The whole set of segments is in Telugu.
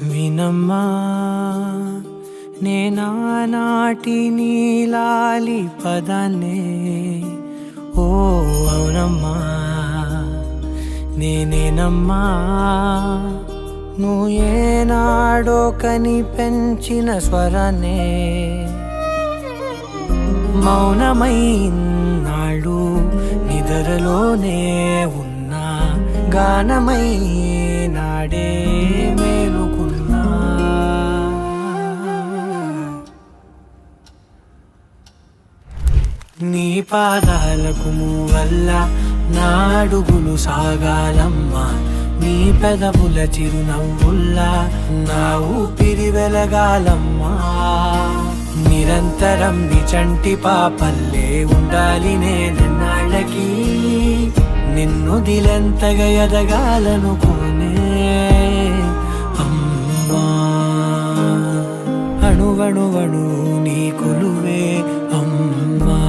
వినమ్మా నేనానాటి నీలాలి పదాన్నే, ఓ అవునమ్మా నేనేనమ్మా నువ్వు ఏనాడో కని పెంచిన స్వరాన్నే. మౌనమైనాడు నిద్రలోనే ఉన్నా, గానమై నాడే మేలుకున్నా. నీ పాదాలకు మూవల్ల నా అడుగులు సాగాలమ్మా, నీ పెదవుల చిరునవ్వుల్లా నా ఊపిరి వెలగాలమ్మా. నిరంతరం నీ చంటి పాపల్లే ఉండాలి నేనన్నాళ్ళకి, నిన్ను దిలెంతగా ఎదగాలనుకోనే అమ్మా. అణువణువణు నీ కొలువే అమ్మా,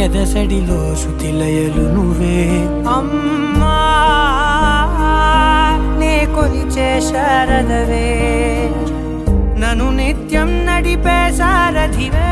ఎదసడిలో శృతిలయలు నువ్వే అమ్మా. నే కొలిచే శారదవే, నన్ను నిత్యం నడిపే సారథివే.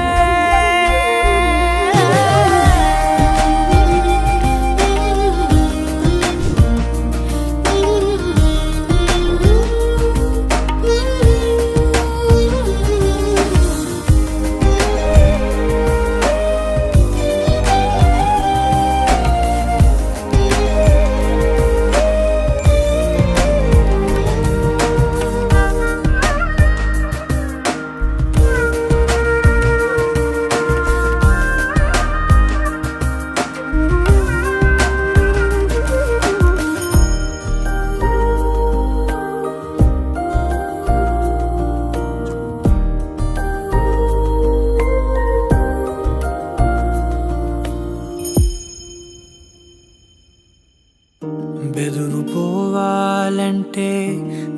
బెదురు పోవాలంటే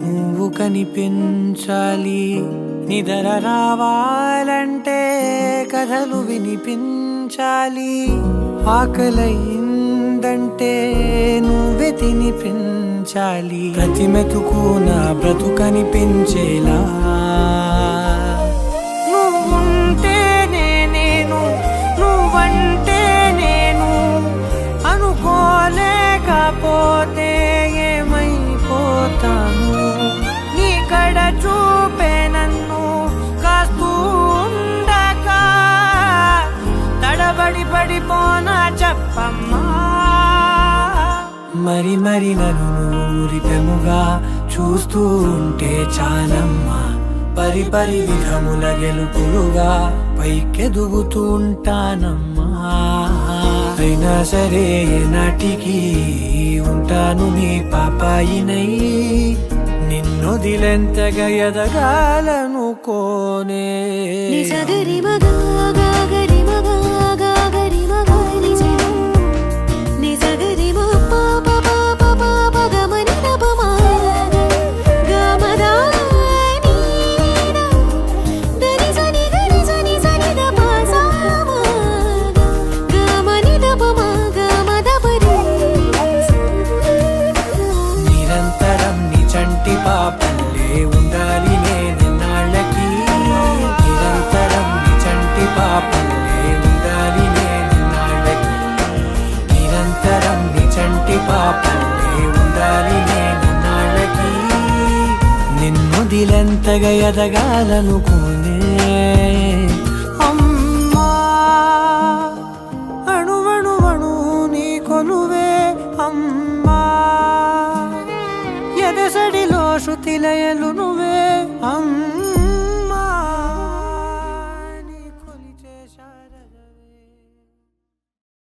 నువ్వు కనిపించాలి, నిద్ర రావాలంటే కథలు వినిపించాలి. ఆకలైందంటే నువ్వే తినిపించాలి, ప్రతి మెతుకు నా బ్రతుకనిపించేలా. నువ్వుంటేనే నేను, నువ్వంటే నేను అనుకోలేకపోతే ఏమైపోతాను. నీ కడ చూపే నన్ను కాస్తూ ఉండక తడబడి పడిపోనా చెప్పమ్మా. మరి మరి నన్ను ఊరిపెముగా చూస్తూ ఉంటే చాలమ్మా, పరి పరి విధముల గెలుపులుగా పైకెదుగుతూ ఉంటానమ్మా. అయినా సరే నాటికి ఉంటాను నీ పాపాయినై, నిన్ను దిలెంతగా ఎదగాలనుకోనే. పాపల్లే ఉండాలి నేనన్నాళ్ళకి, నిరంతరం నీ చంటి పాపల్లే ఉండాలి నేనన్నాళ్ళకి, నిరంతరం నీ చంటి పాపల్లే ఉండాలి నేనన్నాళ్ళకి. నిన్ను దిలెంతగా ఎదగాలనుకోనే అమ్మా. అణువణువణు నీ కొలువే అమ్మా, ఎదసడిలో శృతిలయలు నువ్వే అమ్మా.